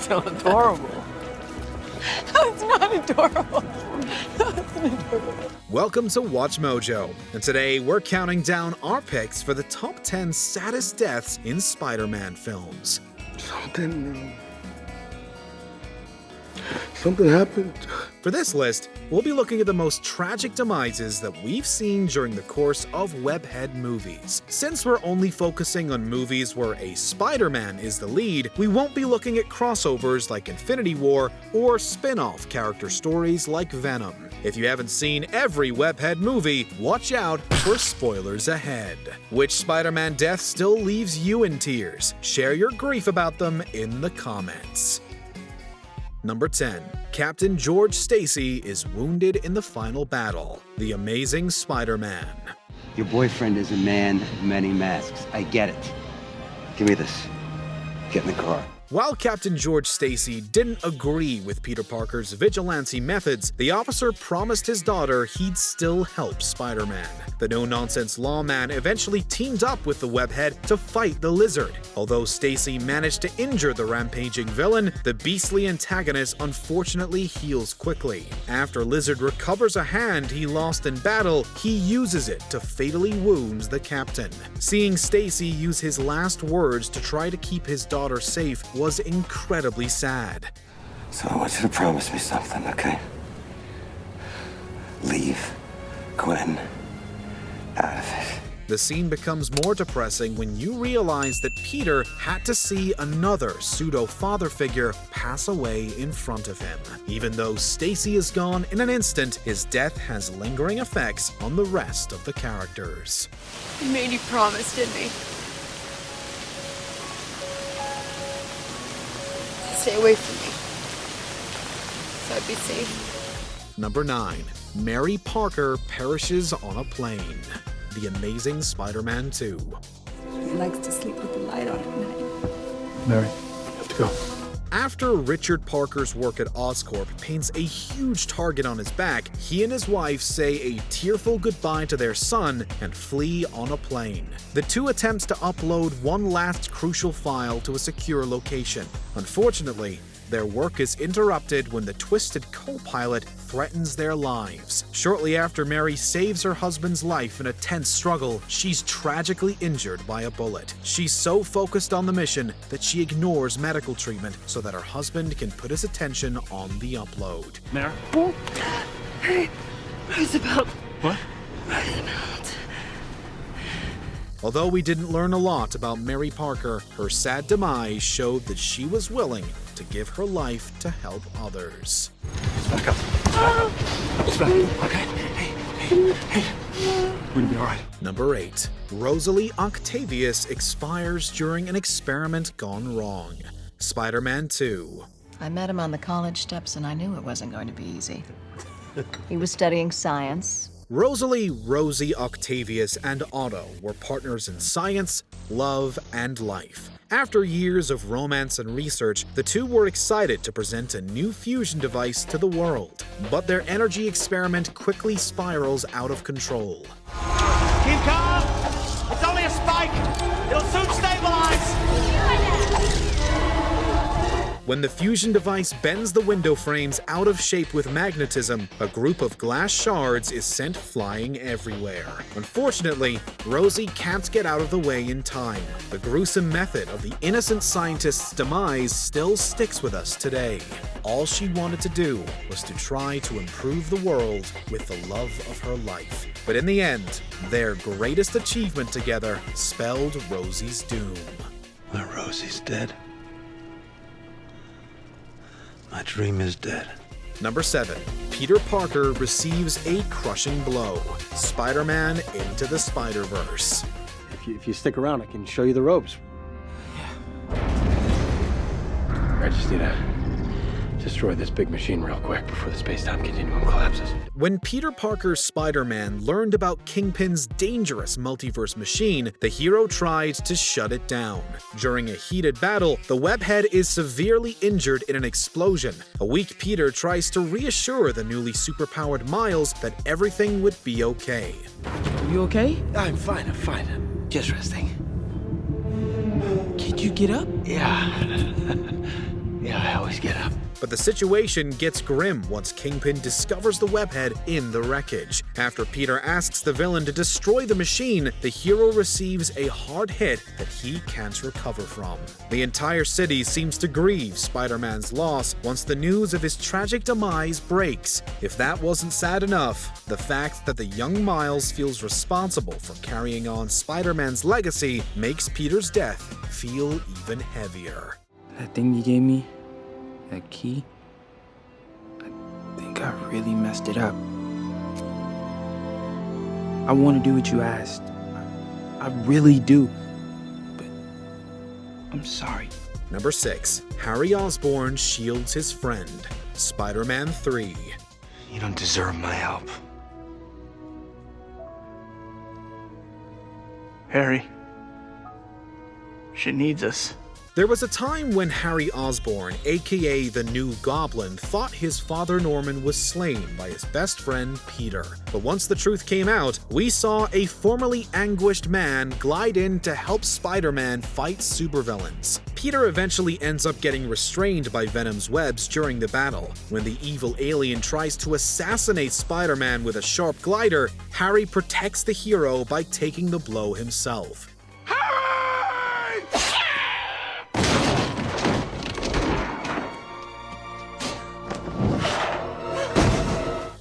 still adorable. No, it's not adorable. No, it's not adorable. Welcome to Watch Mojo, and today we're counting down our picks for the top 10 saddest deaths in Spider-Man films. Something happened. For this list, we'll be looking at the most tragic demises that we've seen during the course of webhead movies. Since we're only focusing on movies where a Spider-Man is the lead, we won't be looking at crossovers like Infinity War or spin-off character stories like Venom. If you haven't seen every webhead movie, watch out for spoilers ahead. Which Spider-Man death still leaves you in tears? Share your grief about them in the comments. Number 10. Captain George Stacy is wounded in the final battle. The Amazing Spider-Man. Your boyfriend is a man of many masks. I get it. Give me this. Get in the car. While Captain George Stacy didn't agree with Peter Parker's vigilante methods, the officer promised his daughter he'd still help Spider-Man. The no-nonsense lawman eventually teamed up with the webhead to fight the Lizard. Although Stacy managed to injure the rampaging villain, the beastly antagonist unfortunately heals quickly. After Lizard recovers a hand he lost in battle, he uses it to fatally wound the captain. Seeing Stacy use his last words to try to keep his daughter safe was incredibly sad. So I want you to promise me something, okay? Leave Gwen out of it. The scene becomes more depressing when you realize that Peter had to see another pseudo-father figure pass away in front of him. Even though Stacy is gone in an instant, his death has lingering effects on the rest of the characters. You made you promise, didn't he? Stay away from me, so I'd be safe. Number 9. Mary Parker perishes on a plane. The Amazing Spider-Man 2. He likes to sleep with the light on at night. Mary, you have to go. After Richard Parker's work at Oscorp paints a huge target on his back, he and his wife say a tearful goodbye to their son and flee on a plane. The two attempts to upload one last crucial file to a secure location. Unfortunately, their work is interrupted when the twisted co-pilot threatens their lives. Shortly after Mary saves her husband's life in a tense struggle, she's tragically injured by a bullet. She's so focused on the mission that she ignores medical treatment so that her husband can put his attention on the upload. Mary? Hey, Roosevelt. What? Roosevelt. Although we didn't learn a lot about Mary Parker, her sad demise showed that she was willing to give her life to help others. Back up. Back up. Okay. Hey. We're gonna be all right. Number 8. Rosalie Octavius expires during an experiment gone wrong. Spider-Man 2. I met him on the college steps and I knew it wasn't going to be easy. He was studying science. Rosalie, Rosie Octavius, and Otto were partners in science, love, and life. After years of romance and research, the two were excited to present a new fusion device to the world. But their energy experiment quickly spirals out of control. Keep calm! It's only a spike! It'll soon stabilize! When the fusion device bends the window frames out of shape with magnetism, a group of glass shards is sent flying everywhere. Unfortunately, Rosie can't get out of the way in time. The gruesome method of the innocent scientist's demise still sticks with us today. All she wanted to do was to try to improve the world with the love of her life. But in the end, their greatest achievement together spelled Rosie's doom. My Rosie's dead. My dream is dead. Number 7. Peter Parker receives a crushing blow. Spider-Man Into the Spider-Verse. If you stick around, I can show you the ropes. I just need to destroy this big machine real quick before the space-time continuum collapses. When Peter Parker's Spider-Man learned about Kingpin's dangerous multiverse machine, the hero tried to shut it down. During a heated battle, the webhead is severely injured in an explosion. A weak Peter tries to reassure the newly superpowered Miles that everything would be okay. Are you okay? I'm fine. I'm just resting. Can't you get up? Yeah. Yeah, Please get up. But the situation gets grim once Kingpin discovers the webhead in the wreckage. After Peter asks the villain to destroy the machine, the hero receives a hard hit that he can't recover from. The entire city seems to grieve Spider-Man's loss once the news of his tragic demise breaks. If that wasn't sad enough, the fact that the young Miles feels responsible for carrying on Spider-Man's legacy makes Peter's death feel even heavier. That thing you gave me, that key, I think I really messed it up. I want to do what you asked. I really do. But I'm sorry. Number 6. Harry Osborn Shields His Friend. Spider-Man 3. You don't deserve my help. Harry. She needs us. There was a time when Harry Osborn, aka the New Goblin, thought his father Norman was slain by his best friend Peter. But once the truth came out, we saw a formerly anguished man glide in to help Spider-Man fight supervillains. Peter eventually ends up getting restrained by Venom's webs during the battle. When the evil alien tries to assassinate Spider-Man with a sharp glider, Harry protects the hero by taking the blow himself.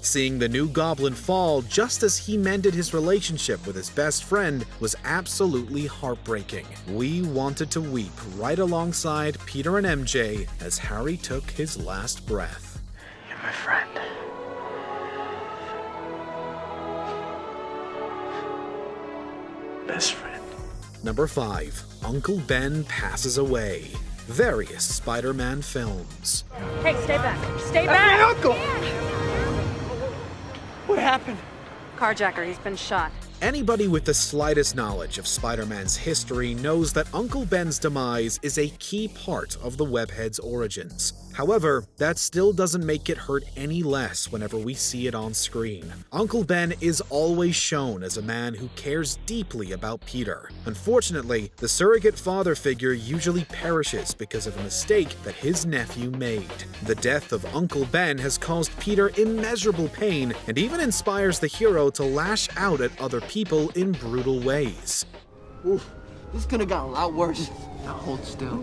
Seeing the New Goblin fall just as he mended his relationship with his best friend was absolutely heartbreaking. We wanted to weep right alongside Peter and MJ as Harry took his last breath. You're my friend. Best friend. Number 5. Uncle Ben Passes Away. Various Spider-Man films. Hey, stay back. Stay back! My uncle! What happened? Carjacker, he's been shot. Anybody with the slightest knowledge of Spider-Man's history knows that Uncle Ben's demise is a key part of the webhead's origins. However, that still doesn't make it hurt any less whenever we see it on screen. Uncle Ben is always shown as a man who cares deeply about Peter. Unfortunately, the surrogate father figure usually perishes because of a mistake that his nephew made. The death of Uncle Ben has caused Peter immeasurable pain and even inspires the hero to lash out at other people in brutal ways. Oof, this could have gotten a lot worse. Now hold still.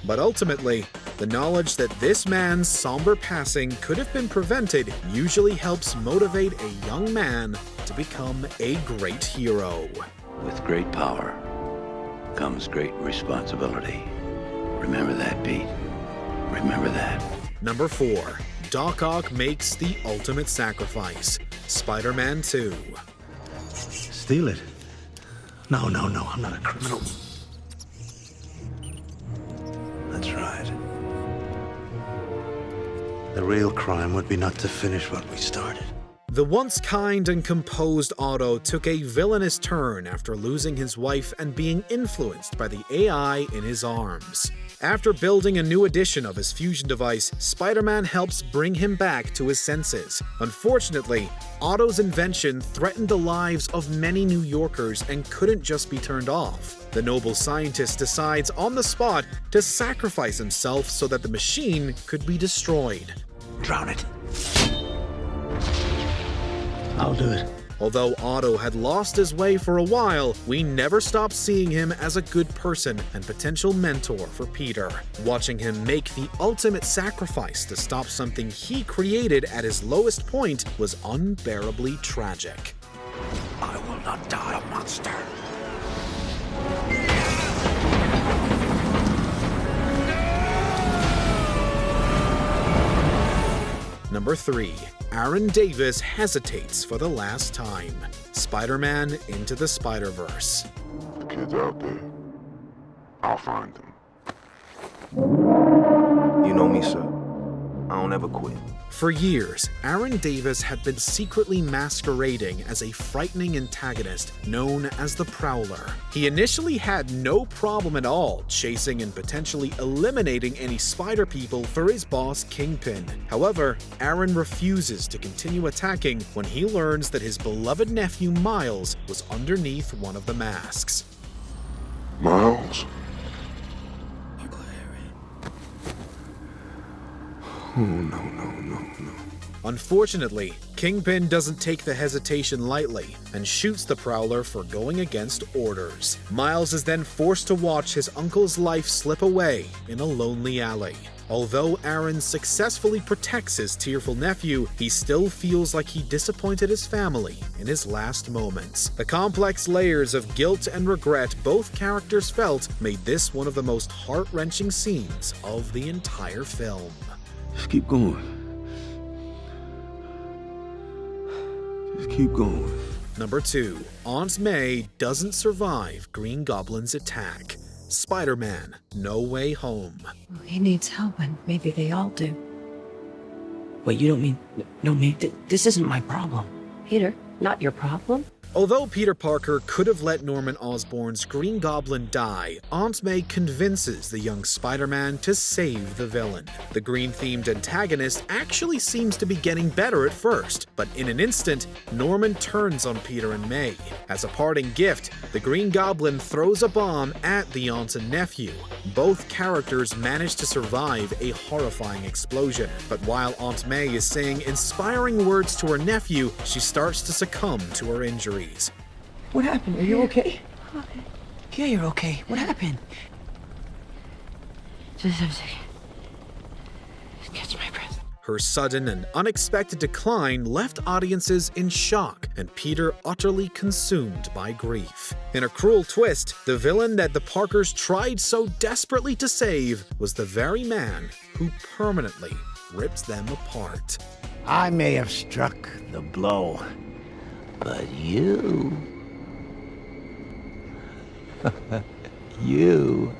But ultimately, the knowledge that this man's somber passing could have been prevented usually helps motivate a young man to become a great hero. With great power comes great responsibility. Remember that, Pete. Remember that. Number 4. Doc Ock makes the ultimate sacrifice. Spider-Man 2. Steal it? No, I'm not a criminal. That's right. The real crime would be not to finish what we started. The once kind and composed Otto took a villainous turn after losing his wife and being influenced by the AI in his arms. After building a new edition of his fusion device, Spider-Man helps bring him back to his senses. Unfortunately, Otto's invention threatened the lives of many New Yorkers and couldn't just be turned off. The noble scientist decides on the spot to sacrifice himself so that the machine could be destroyed. Drown it. I'll do it. Although Otto had lost his way for a while, we never stopped seeing him as a good person and potential mentor for Peter. Watching him make the ultimate sacrifice to stop something he created at his lowest point was unbearably tragic. I will not die a monster. Number 3. Aaron Davis hesitates for the last time. Spider-Man Into the Spider-Verse. The kids are out there. I'll find them. You know me, sir. I don't ever quit. For years, Aaron Davis had been secretly masquerading as a frightening antagonist known as the Prowler. He initially had no problem at all chasing and potentially eliminating any spider people for his boss Kingpin. However, Aaron refuses to continue attacking when he learns that his beloved nephew Miles was underneath one of the masks. Miles? Oh, no, no, no, no. Unfortunately, Kingpin doesn't take the hesitation lightly and shoots the Prowler for going against orders. Miles is then forced to watch his uncle's life slip away in a lonely alley. Although Aaron successfully protects his tearful nephew, he still feels like he disappointed his family in his last moments. The complex layers of guilt and regret both characters felt made this one of the most heart-wrenching scenes of the entire film. Just keep going. Just keep going. Number 2. Aunt May doesn't survive Green Goblin's attack. Spider-Man: No Way Home. Well, he needs help, and maybe they all do. Wait, you don't mean... No, man, this isn't my problem. Peter, not your problem? Although Peter Parker could have let Norman Osborn's Green Goblin die, Aunt May convinces the young Spider-Man to save the villain. The green-themed antagonist actually seems to be getting better at first, but in an instant, Norman turns on Peter and May. As a parting gift, the Green Goblin throws a bomb at the aunt and nephew. Both characters manage to survive a horrifying explosion, but while Aunt May is saying inspiring words to her nephew, she starts to succumb to her injuries. What happened? Are you okay? Yeah, you're okay. What happened? Just a second. Catch my breath. Her sudden and unexpected decline left audiences in shock and Peter utterly consumed by grief. In a cruel twist, the villain that the Parkers tried so desperately to save was the very man who permanently ripped them apart. I may have struck the blow, but you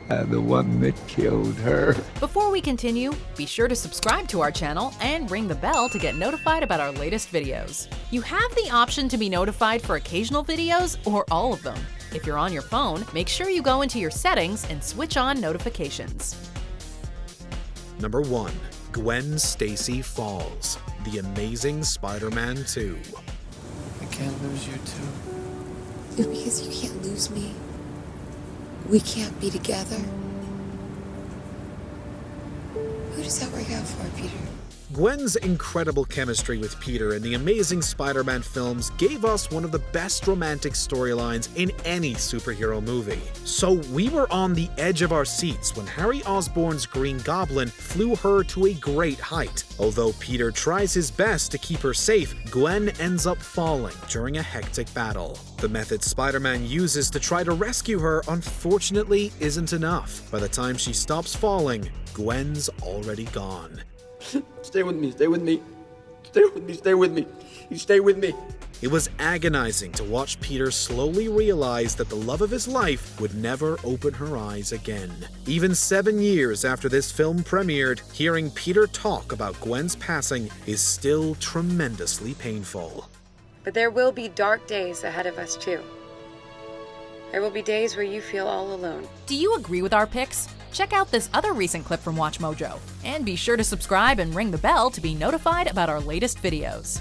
are the one that killed her. Before we continue, be sure to subscribe to our channel and ring the bell to get notified about our latest videos. You have the option to be notified for occasional videos or all of them. If you're on your phone, make sure you go into your settings and switch on notifications. Number 1. Gwen Stacy Falls: The Amazing Spider-Man 2. I can't lose you too. Because you can't lose me. We can't be together. Who does that work out for, Peter? Gwen's incredible chemistry with Peter in the Amazing Spider-Man films gave us one of the best romantic storylines in any superhero movie. So we were on the edge of our seats when Harry Osborn's Green Goblin flew her to a great height. Although Peter tries his best to keep her safe, Gwen ends up falling during a hectic battle. The method Spider-Man uses to try to rescue her unfortunately isn't enough. By the time she stops falling, Gwen's already gone. Stay with me, stay with me. Stay with me, stay with me. You stay with me. It was agonizing to watch Peter slowly realize that the love of his life would never open her eyes again. Even 7 years after this film premiered, hearing Peter talk about Gwen's passing is still tremendously painful. But there will be dark days ahead of us too. There will be days where you feel all alone. Do you agree with our picks? Check out this other recent clip from WatchMojo. And be sure to subscribe and ring the bell to be notified about our latest videos.